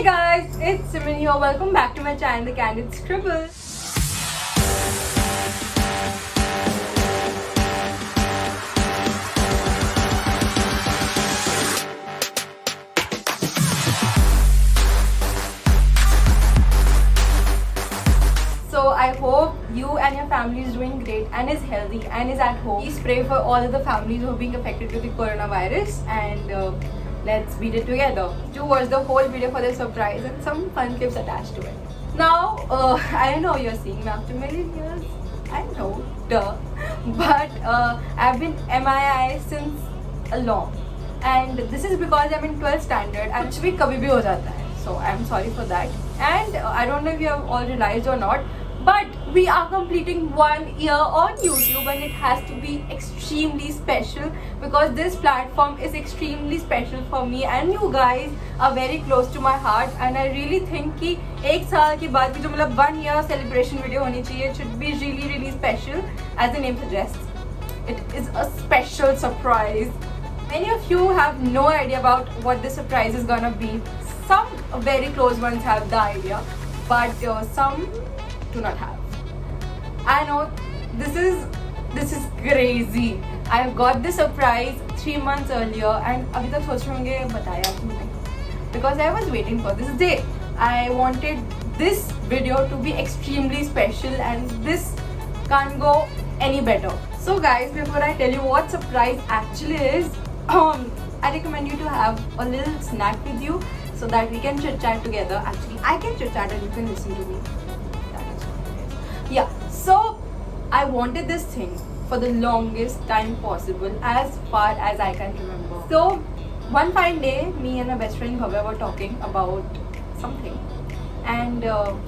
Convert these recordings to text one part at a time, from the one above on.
Hey guys, it's Simran here. Welcome back to my channel, The Candid Scribble. So I hope you and your family is doing great and is healthy and is at home. Please pray for all of the families who are being affected with the coronavirus and let's beat it together. Do watch the whole video for the surprise and some fun clips attached to it. Now, I know you're seeing me after a million years. I know, duh. But I've been MIA since a long. And this is because I'm in 12th standard and कुछ भी कभी भी हो जाता है. So I'm sorry for that. And I don't know if you have all realized or not, but we are completing 1 year on YouTube and it has to be extremely special because this platform is extremely special for me and you guys are very close to my heart and I really think कि एक साल के बाद की जो मतलब 1 year celebration video होनी चाहिए, it should be really special as the name suggests. It is a special surprise. Many of you have no idea about what this surprise is gonna be. Some very close ones have the idea, but some do not have. I know this is crazy. I got this surprise 3 months earlier and अभी तक सोच रहे होंगे बताया क्यों नहीं? Because I was waiting for this day. I wanted this video to be extremely special and this can't go any better. So guys, before I tell you what surprise actually is, I recommend you to have a little snack with you so that we can chit chat together. Actually, I can chit chat and you can listen to me. That is what it is. Yeah, so I wanted this thing for the longest time possible, as far as I can remember. So one fine day, me and my best friend Bhavya were talking about something, and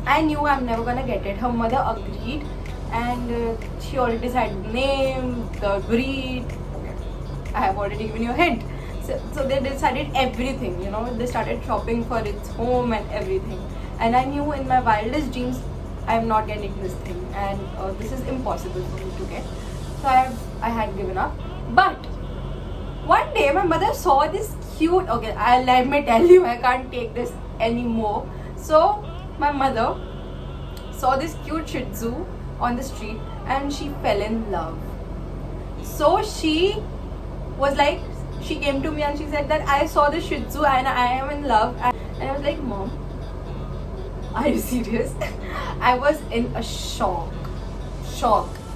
I knew I'm never gonna get it. Her mother agreed, and she already decided the name, the breed. Okay, I have already given you a hint. So they decided everything, you know, they started shopping for its home and everything. And I knew in my wildest dreams, I am not getting this thing and this is impossible for me to get. So I had given up. But one day my mother saw this cute, okay, let me tell you, I can't take this anymore. So my mother saw this cute Shih Tzu on the street and she fell in love. So she was like, she came to me and she said that I saw the Shih Tzu and I am in love. And I was like, Mom, are you serious? I was in a shock.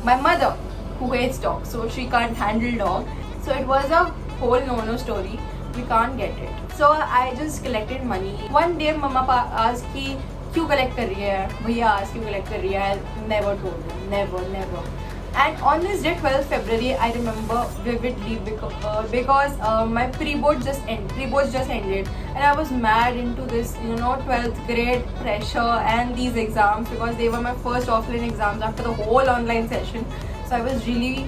My mother, who hates dogs, so she can't handle dog. So it was a whole no story. We can't get it. So I just collected money. One day Mama asked कि क्यों collect कर रही है? भैया asked क्यों collect कर रही है? I never told them. Never. And on this day, 12th February, I remember vividly because my pre-board just ended and I was mad into this, 12th grade pressure and these exams because they were my first offline exams after the whole online session. So I was really,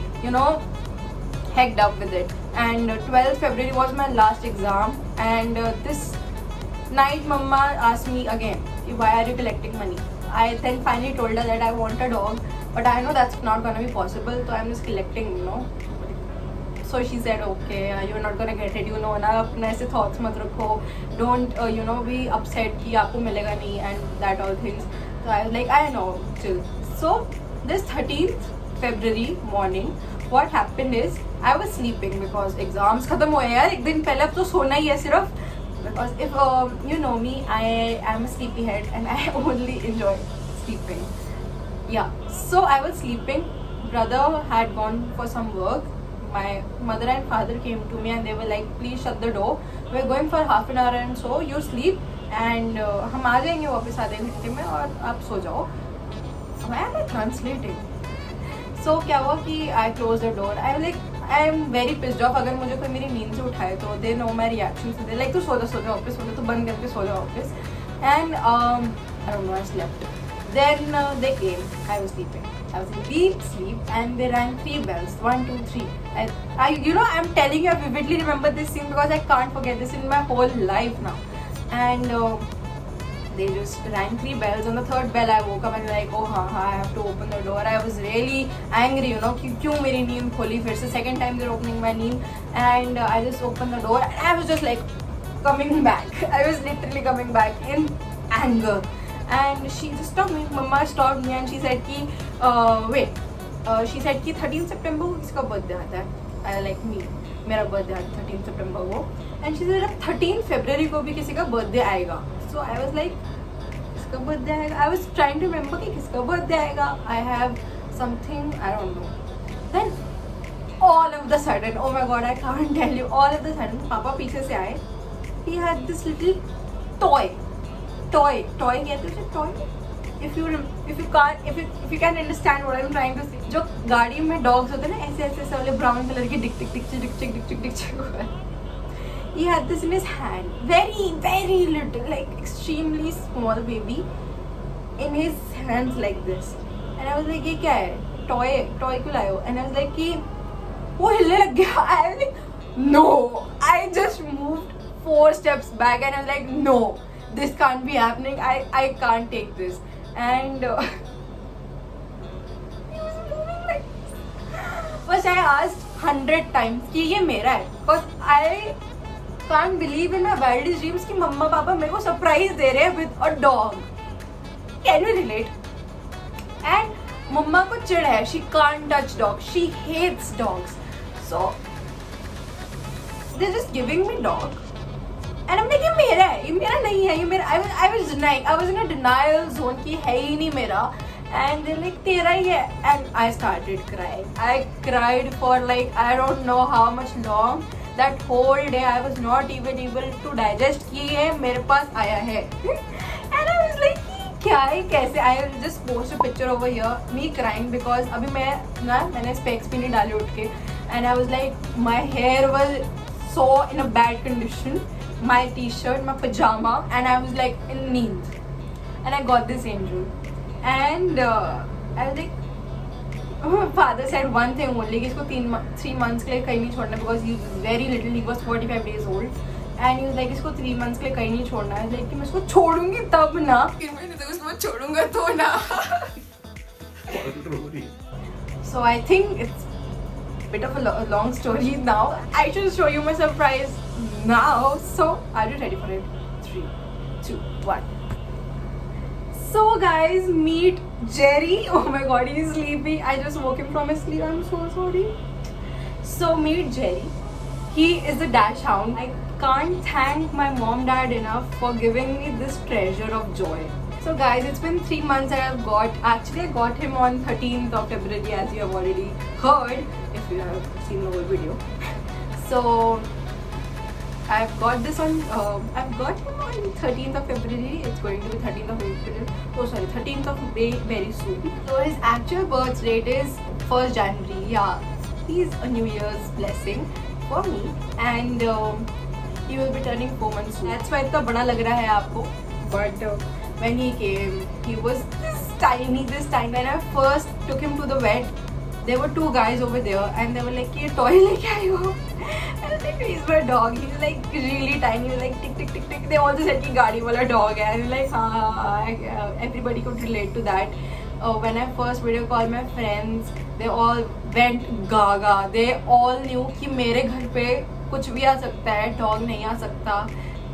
hecked up with it. And 12th February was my last exam and this night Mama asked me again, why are you collecting money? I then finally told her that I want a dog. But I know that's not gonna be possible, so I'm just collecting, So she said, okay, you're not gonna get it, ना अपने ऐसे thoughts मत रखो, don't, be upset कि आपको मिलेगा नहीं and that all things. So I was like, I know, chill. So this 13th February morning, what happened is I was sleeping because exams खत्म हुए यार एक दिन पहले अब तो सोना ही है सिर्फ. Because if you know me, I am a sleepyhead and I only enjoy sleeping. Yeah, so I was sleeping. Brother had gone for some work. My mother and father came to me and they were like, please shut the door. We're going for half an hour and so you sleep and हम आ जाएंगे वापस आधे घंटे में और आप सो जाओ. Why am I translating? So क्या हुआ कि I closed the door. I am very pissed off. अगर मुझे कोई मेरी नींद से उठाए तो they know my reaction. So they're like तू सो जा वापस तो बंद करके सो जा वापस. And I don't know, I slept. Then they came. I was sleeping. I was in deep sleep and they rang 3 bells. 1, 2, 3. I'm telling you, I vividly remember this scene because I can't forget this in my whole life now. And they just rang 3 bells. On the 3rd bell, I woke up and like, oh, I have to open the door. I was really angry, क्यों मेरी नींद खोली फिर से. Second time they're opening my नींद and I just opened the door and I was just like, coming back. I was literally coming back in anger. And she just stopped me. Mama stopped me and she said ki, wait. She said कि 13 September को किसका birthday आता है, like me, मेरा birthday आता है 13 September को. And she said 13 February को भी किसी का बर्थडे आएगा. So I was like, किसका बर्थडे आएगा? I was trying to remember कि किसका बर्थडे आएगा. I have something, I don't know. Then all of the sudden, oh my god, I can't tell you, all of the sudden पापा पीछे से आए. He had this little toy कहते हैं उसे, toy. If you can understand what I'm trying to say. जो गाड़ी में dogs होते हैं ना, ऐसे वाले brown color K Dick. He had this in his hand, very little, like extremely small baby in his hands like this. And I was like, ये क्या है? Toy क्यों लाए हो? And I was like कि वो हिलने लग गया. I was like, no. I just moved 4 steps back and I was like, no, this can't be happening. I can't take this. And he was moving like this. First I asked 100 times कि ये मेरा है, because I can't believe in my wildest dreams कि मम्मा पापा मेरे को surprise दे रहे हैं with a dog. Can you relate? And मम्मा को चिढ़ है, she can't touch dogs, she hates dogs. So they're just giving me dog. And I'm like, ये मेरा है, ये मेरा नहीं है, ये मेरा. I was denying, I was in a denial zone कि है ही नहीं मेरा. And they're like, तेरा ही है. And I started crying. I cried for like I don't know how much long. That whole day I was not even able to digest कि ये मेरे पास आया है. And I was like, क्या है कैसे? I will just post a picture over here, me crying because अभी मैंने specs भी नहीं डाले उठ के. And I was like, my hair was so in a bad condition. My t-shirt, my pajama, and I was like in need. And I got this angel. And I was like, my father said one thing only, कि इसको 3 months के लिए कहीं नहीं छोड़ना, because he was very little, he was 45 days old. And he was like, इसको 3 months के लिए कहीं नहीं छोड़ना. I was like कि मैं इसको छोड़ूंगी तब ना, फिर मैंने तो उसको छोड़ूंगा तो ना. So I think it's a bit of a long story now. I should show you my surprise now. So are you ready for it? 3, 2, 1. So guys, meet Jerry. Oh my god, he's sleepy. I just woke him from his sleep. I'm so sorry. So meet Jerry. He is the dash hound. I can't thank my mom dad enough for giving me this treasure of joy. So guys, it's been 3 months that I got him on 13th of February, as you have already heard if you have seen the whole video. So I've got him on 13th of February. It's going to be 13th of April. Oh sorry, 13th of May very soon. So his actual birth date is 1st January. Yeah, he's a New Year's blessing for me. And he will be turning 4 months soon. That's why इतना बड़ा लग रहा है आपको. But when he came, he was this tiny. When I first took him to the vet, there were 2 guys over there and they were like, ये toy लेके आई हो? And I was like, he's my dog. He's like really tiny. He's like tick tick tick tick. They also said कि गाड़ी वाला dog है. And like everybody could relate to that. When I first video called my friends, they all went gaga. They all knew कि मेरे घर पे कुछ भी आ सकता है, dog नहीं आ सकता.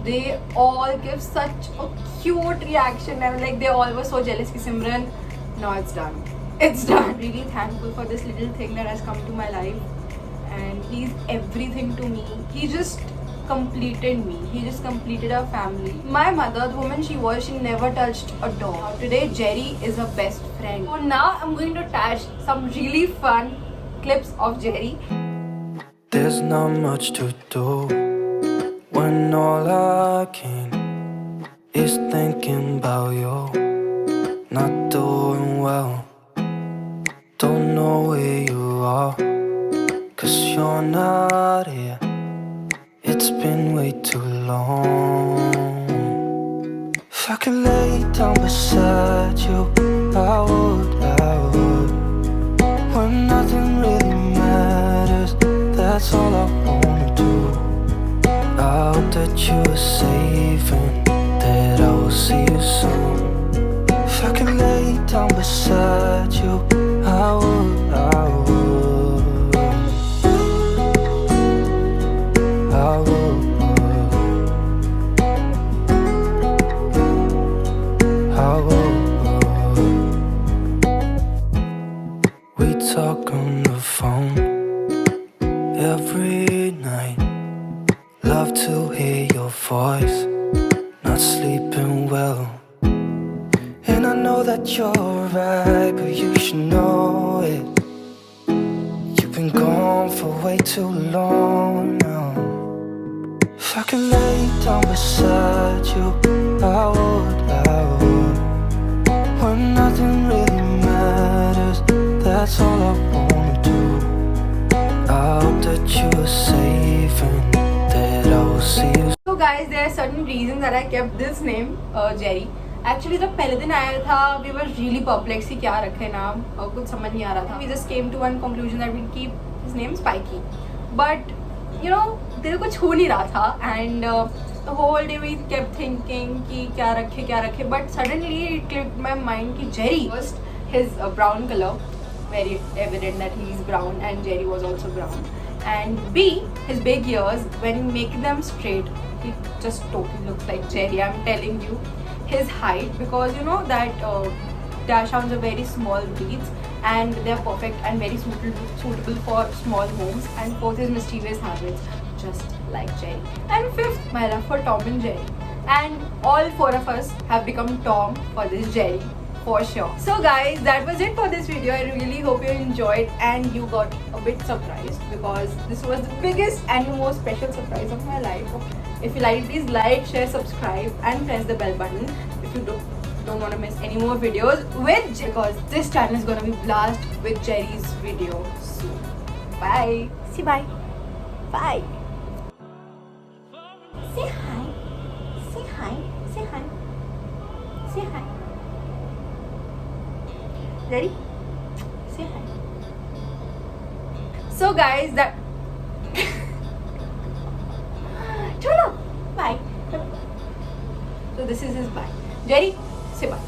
They all give such a cute reaction. And like they all were so jealous कि Simran, now it's done. It's done. Really thankful for this little thing that has come to my life. And he's everything to me. He just completed me. He just completed our family. My mother, the woman she was, she never touched a dog. Now, today, Jerry is her best friend. So now I'm going to attach some really fun clips of Jerry. There's not much to do when all I can is thinking about you. Not doing well, don't know where you are, 'cause you're not here. It's been way too long. If I could lay down beside you, I would. When nothing really matters, that's all I wanna do. I hope that you are safe and that I will see you soon. If I could lay down beside you, I would. not sleeping well. And I know that you're right, but you should know it. You've been gone for way too long now. If I could lay down beside you, I would. When nothing really matters, that's all I wanna do. I hope that you are safe and that I will see you. So guys, there are certain reasons that I kept this name Jerry. Actually जब पहले दिन आया था, we were really perplexed कि क्या रखे नाम, और कुछ समझ नहीं आ रहा था. We just came to one conclusion that we'll keep his name Spiky. But you know, दिल कुछ हो नहीं रहा था, and the whole day we kept thinking कि क्या रखे. But suddenly it clicked my mind कि Jerry. First, his brown color, very evident that he is brown, and Jerry was also brown. And B, his big ears, when you make them straight, he just totally looks like Jerry. I'm telling you. His height, because you know that Dachshunds are very small breeds and they're perfect and very suitable for small homes. And fourth, his mischievous habits, just like Jerry. And fifth, my love for Tom and Jerry. And all four of us have become Tom for this Jerry, for sure. So guys, that was it for this video. I really hope you enjoyed and you got a bit surprised, because this was the biggest and the most special surprise of my life. If you like it, please like, share, subscribe and press the bell button if you don't want to miss any more videos because this channel is gonna be blast with Jerry's video soon. Bye. Say bye. Bye. Say hi. Say hi. Say hi. Say hi. Ready? Say hi. So guys, that Cholo, bye. So this is his bye. Jerry, say bye.